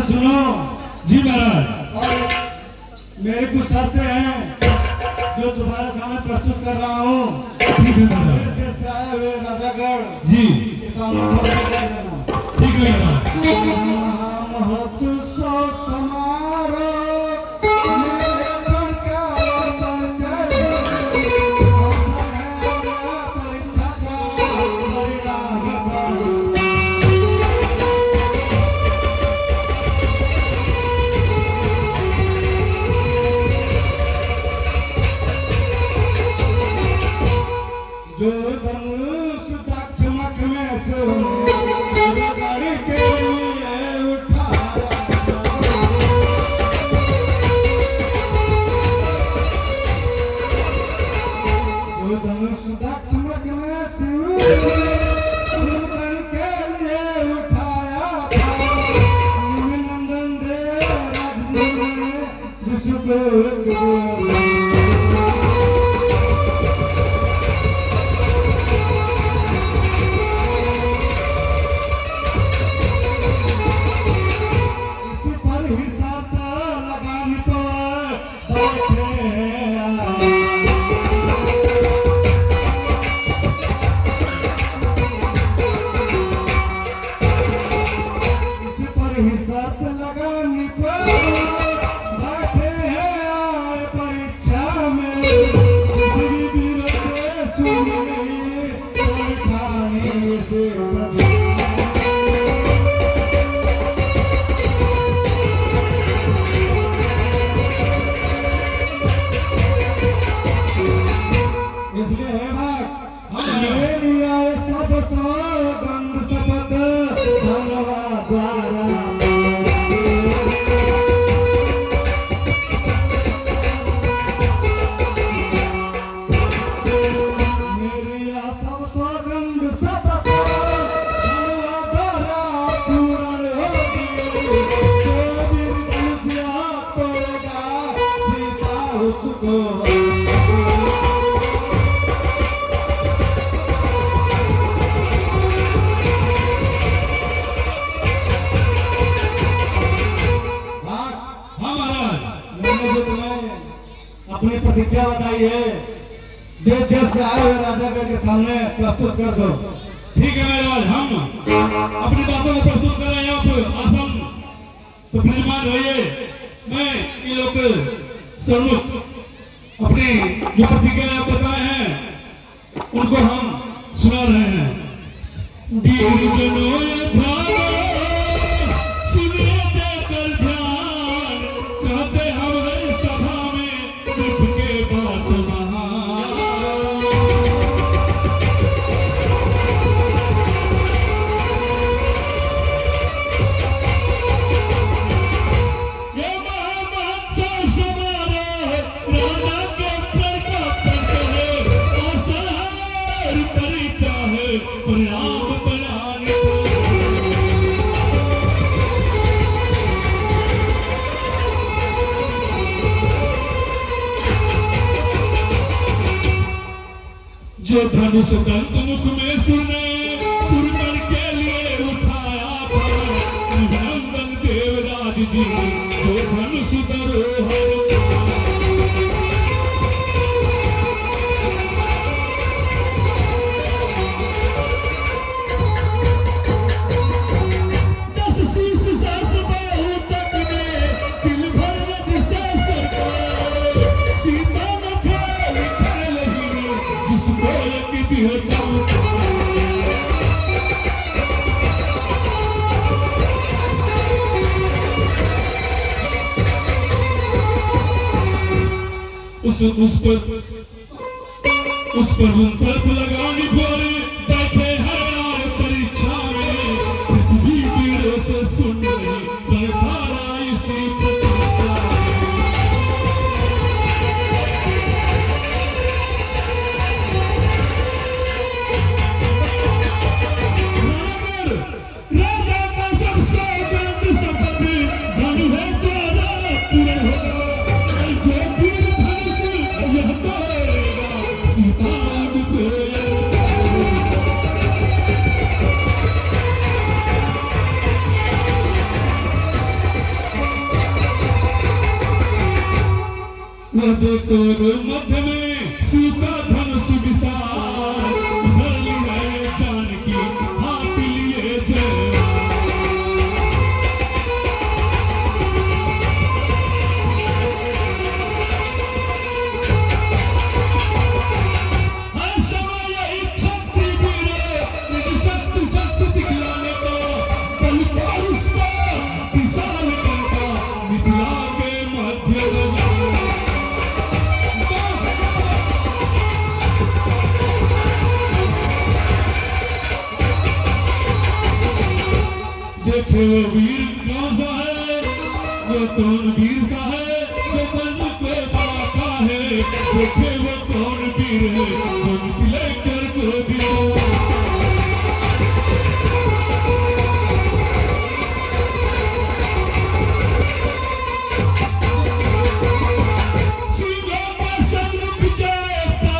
सुनो। जी महाराज। और मेरी कुछ शर्तें हैं जो तुम्हारे सामने प्रस्तुत कर रहा हूँ। ठीक है महाराज। देश से आए हुए राजागढ़ जी के सामने प्रस्तुत कर देना। ठीक है महाराज। महतुसो समारोह मेरे घर का परिचय, अवसर है परीक्षा का परिणाम। जो धनुष दक्षमक में से गाड़ी के लिए उठाया, जो धनुष दक्षमक में से गाड़ी के लिए उठाया था, नंदन देव राजजी ने जिसको इसलिए है भाग मेरी आए सब सौगंध शपथ धन्यवाद द्वारा। मेरी आ सब सौगंध शपथ धन्यवाद द्वारा पूर्ण होगी। जो वीर धनुषिया तोड़ेगा सीता उसको अपनी प्रतिज्ञा बताई है, देश देश से आए हुए राजागढ़ के सामने प्रस्तुत कर दो। ठीक है महाराज। हम अपनी बातों को प्रस्तुत कर रहे हैं। आप आसन तो विराजमान रहिए। मैं इन लोग के सम्मुख अपनी जो प्रतिज्ञा बताए हैं उनको हम सुना रहे हैं। वीर जनों ध्यान सुनिए देकर ध्यान, कहते हम सभा में दुख के बात महान। ये महामहोत्सव समारोह राजा के प्रण का परिचय, अवसर परिचय है परिणाम बनाने को। जो धनुष दंत मुख में सुने सुरकर के लिए उठाया था, नंदन देवराज जी जो धनुष धरोहर। दस शीश सास बाहु तक में दिल भर रज से सरकार, सीता न खेल खेल ही जिसको एक दिवस उस पर शर्त लगानी पड़ी। बैठे हैं आए परीक्षा में, पृथ्वी वीर से सुन रही गणधारा इसी प्रतिज्ञा। राजा का सब सौगंध शपथ धनु है तेरा पूर्ण होगा। जो वीर धनुष यह तोड़ेगा सीता उसको। देखो मध्य में सूखा धन सुविशाल, उधर लिए जानकी हाथ लिए जय। हर समय यही छत्री वीरों निज शक्ति शक्ति दिखलाने को, बल पारुष को विशाल करता मिथिला के मध्य में। देखे वो वीर कौन सा है, वो कौन वीर सा है, वो बन को बनाता है। देखे वो कौन वीर है, वो मिथिलेश्वर को वीर। सिंहों के सन्मुख जाता,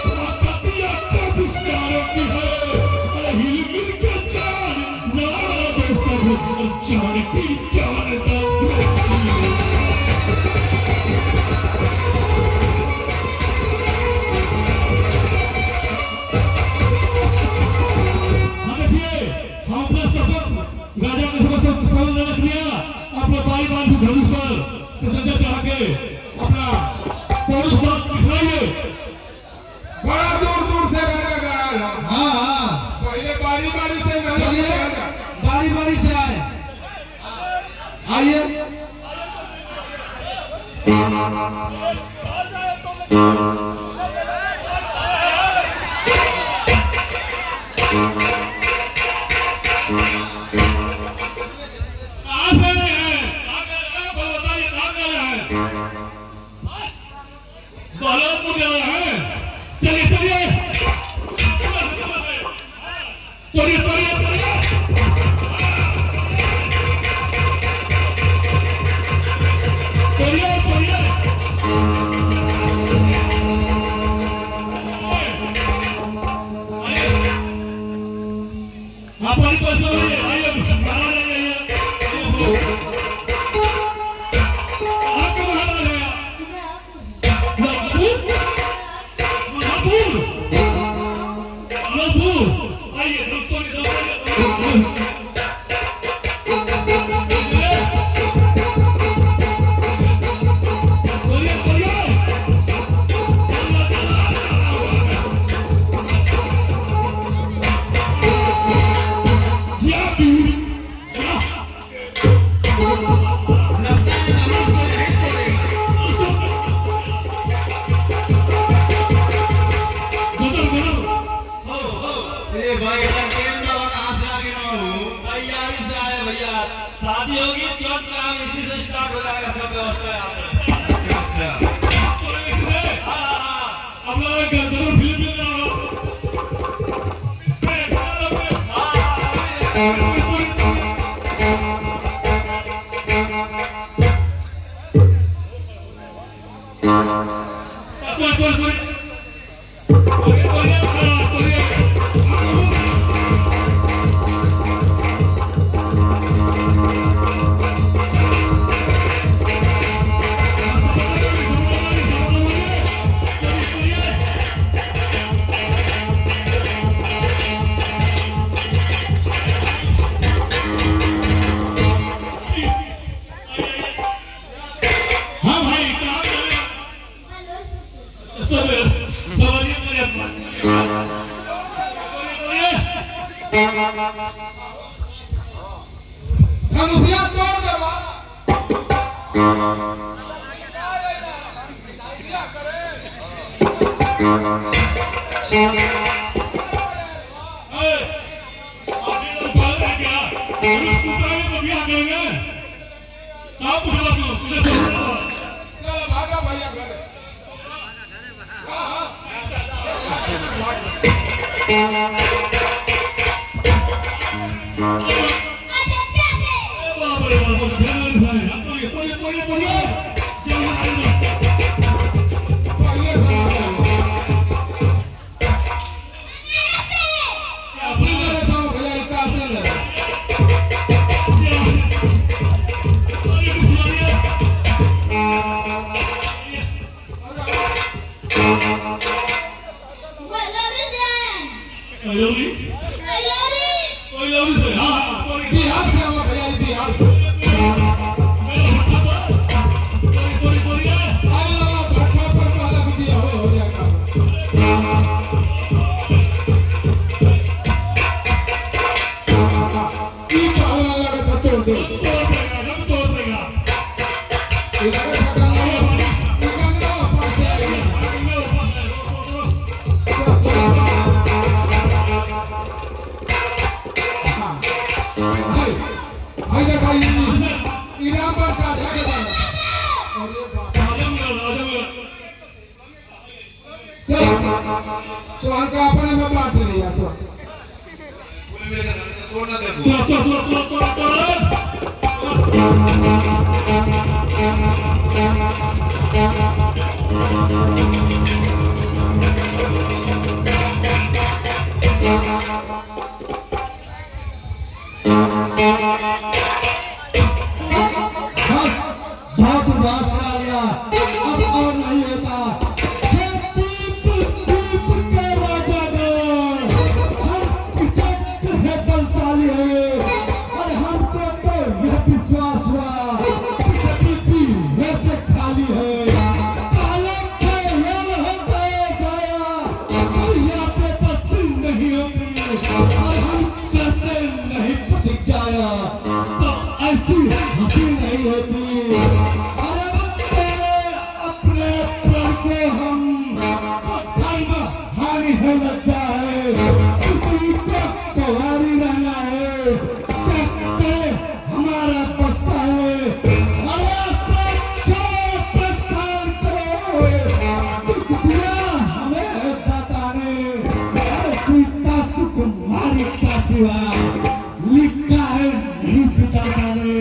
ताकतिया को विस्तारों की है। अरे हिल मिल के जान नाद सब, और जानकी जानता राजा का सब सामने रख दिया। अपने बारी बारी से धनुष पर प्रत्यंचा चढ़ा के अपना पौरुष बात दिखाइए। बड़ा दूर दूर से गाना गा रहा है। हाँ हाँ, पहले बारी बारी से गाना चलिए गाना। बारी बारी से आए, आइए। कहाँ से आए हैं? कहाँ गए हैं? बोल बताइए, कहाँ गए हैं? बहलोलपुर गए हैं। चलिए चलिए, तोड़िए तोड़िए तोड़िए, तोड़िए तोड़िए। आप पानी पैसे आइए, आइए महाराज आइए, आइए। कहाँ के महाराज हैं? नागपुर, नागपुर। आइए दोस्तों, तोड़िए तोड़िए। जिया वीर, जिया। लगता है धनुष को यहीं तोड़ेगा। गदर गदर। ये भाई केम बाबा कहाँ से आ गए ना हो? तैयारी से आए भैया। शादी होगी तुरंत काम इसी से स्टार्ट हो जाएगा, सब व्यवस्था यहाँ पे। अब लोग गदर फिल्म में बनाओ। तोड़िए तोड़िए तोड़िए, तोड़िए तोड़िए, हाँ तोड़िए। हाँ भाई, कहाँ पे हैं? सब सवारियाँ तोड़िए, तोड़िए तोड़िए। धनुषिया तोड़ दे बाबा। ए, आगे लोग पागल हैं क्या? धनुष टूटाएंगे तो ब्याह करेंगे। कहाँ पूछना तू? मुझे समझ नहीं आता। चलो भागा भैया घर। बाप रे बाप, ध्यान से सारे। हाँ, तोड़िए तोड़िए तोड़िए तोड़िए। जल्दी आइए इधर। पहले से आ गए। अपनी तरह से भैया इसका असल है। तोड़िए कुछ मारिए। और से हाँ तोरी बिहार से हम भैया बिहार से तोरी तोरी है आई लो भट्टा पर कहला कि बिया हो जाएगा ई कहला लगा था तोड़ दे तोड़ देगा ये लगा था गंगा ऊपर से आएगा हाय हाय देखा ईरान पर का जाएगा अरे बाप आजमगढ़ चल तो हमका अपने में बांट लिया सो तोड़ना दे तोड़ बस बहुत उदास करा लिया अब और नहीं होता हे दीप दीप के राजा दो हम किसे है बलशाली है और हमको तो यह विश्वास हुआ कि कभी भी वैसे खाली है काले खेल होता है जाया और यहाँ पे बस नहीं होती और हम करते नहीं प्रतिज्ञा तो ऐसी हंसी नहीं होती अरे तेरे अपने प्राण को हम धर्म हानि है लगता है तुमको कुंवारी रहना है क्या करे हमारा बस का है अरे सच्चा प्रस्थान करो दुख दिया हमें दाता ने अरे सीता सुकुमारी का दीवार लिखा है नहीं पिताता ने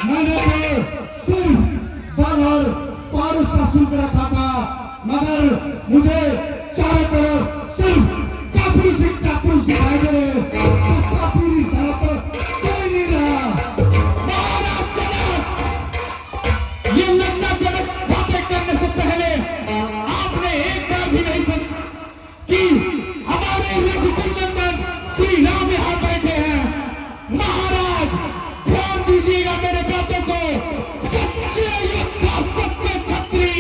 मैंने तो सिर्फ बल और पारुस का शुल्क रखा था मगर मुझे चारों तरफ सिर्फ कापुरुष ही कापुरुष दिखाई दे रहे सच्चा पीर इस धरा पर कोई नहीं रहा महाराज जनक ये लज्जाजनक बातें करने से पहले आपने एक बार भी नहीं सुन कि हमारे रघुकुलनंदन श्री राम यहाँ बैठे हैं महाराज ध्यान दीजिएगा मेरे बातों को सच्चे योद्धा सच्चे छत्री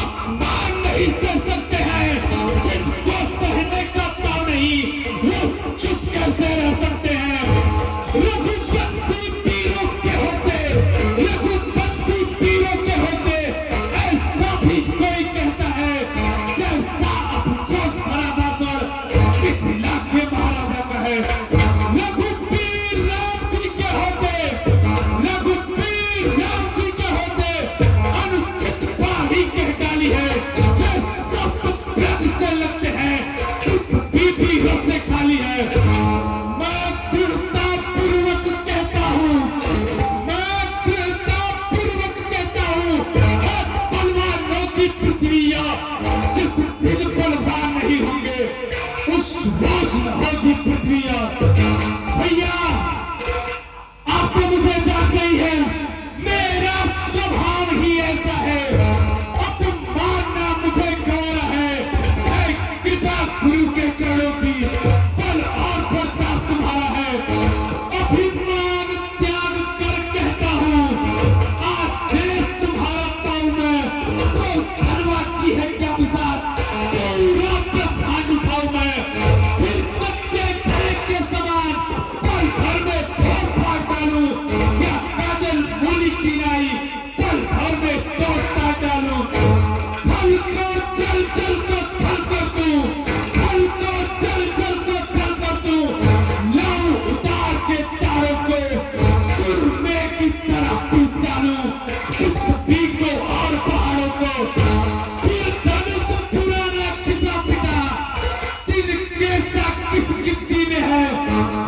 अपमान नहीं सह सकते हैं जिनको सहने का ताव नहीं वो चुप कैसे रह सकते हैं रघुवंशी पीरों के होते रघुवंशी पीरों के होते ऐसा भी कोई कहता है जैसा अफसोस भरा बासर मिथिला के महाराजा का है रघुवीर राम जी के होते रघुवीर राम जी के होते अनुचित बाणी कह डाली है ये सब ब्रज से लगते हैं बीबी से खाली है मैं दृढ़ता पूर्वक कहता हूँ मैं दृढ़ता पूर्वक कहता हूँ बलवानों की पृथ्विया जिस दिन बलवान नहीं होंगे उस रोज न होगी पृथ्विया भैया आप तो मुझे जानते ही हैं मेरा स्वभाव ही ऐसा है अपमानना मुझे गौर है कृपा गुरु के चरणों की बल और प्रताप तुम्हारा है अभिमान त्याग कर कहता हूँ आदेश तुम्हारा पाऊं मैं तो धनवा की है क्या विसार पूरा प्रधान उठाऊं मैं फिर बच्चे घरे के समान पल भर में फोड़ फाड़ डालूं क्या काजल मूली की नाई पल भर में तोड़ ताड़ डालूं फल को चल चल को फल कर दूं फल को चल चल को फल कर दूं लाऊं उतार के तारों को सुरमे की तरह पीस डालूं पृथ्वी को और पहाड़ों को फिर धनुष पुराना खिसा पिटा तिनके सा किस गिनती में है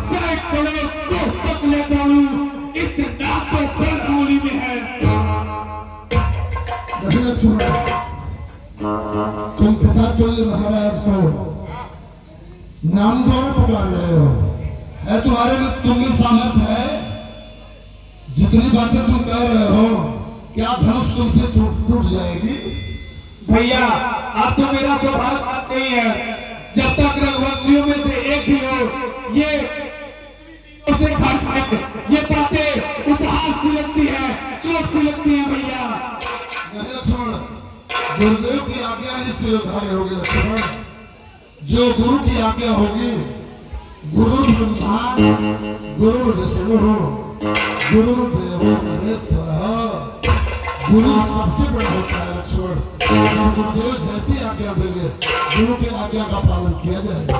सैकड़ों को तक ले डालूं इतना तो बल अंगुली में है तुम पिता तुल्य महाराज को नाम द्वारा पुकार रहे हो है तुम्हारे में तुम में सामर्थ्य है जितनी बातें तुम कह रहे हो क्या धनुष तुमसे टूट जाएगी भैया आप तो मेरा स्वभाव नहीं है जब तक रघुवंशियों में से एक भी हो ये ये बातें उपहास सी लगती है, चोट सी लगती है भैया। नहीं लक्ष्मण, गुरुदेव की आज्ञा ही सिरोधार्य होगी लक्ष्मण। जो गुरु की आज्ञा होगी, गुरु ब्रह्मा गुरु विष्णु गुरु देवो महेश्वर, गुरु सबसे बड़ा होता है लक्ष्मण। जब गुरुदेव जैसी आज्ञा देंगे, गुरु की आज्ञा का पालन किया जाएगा।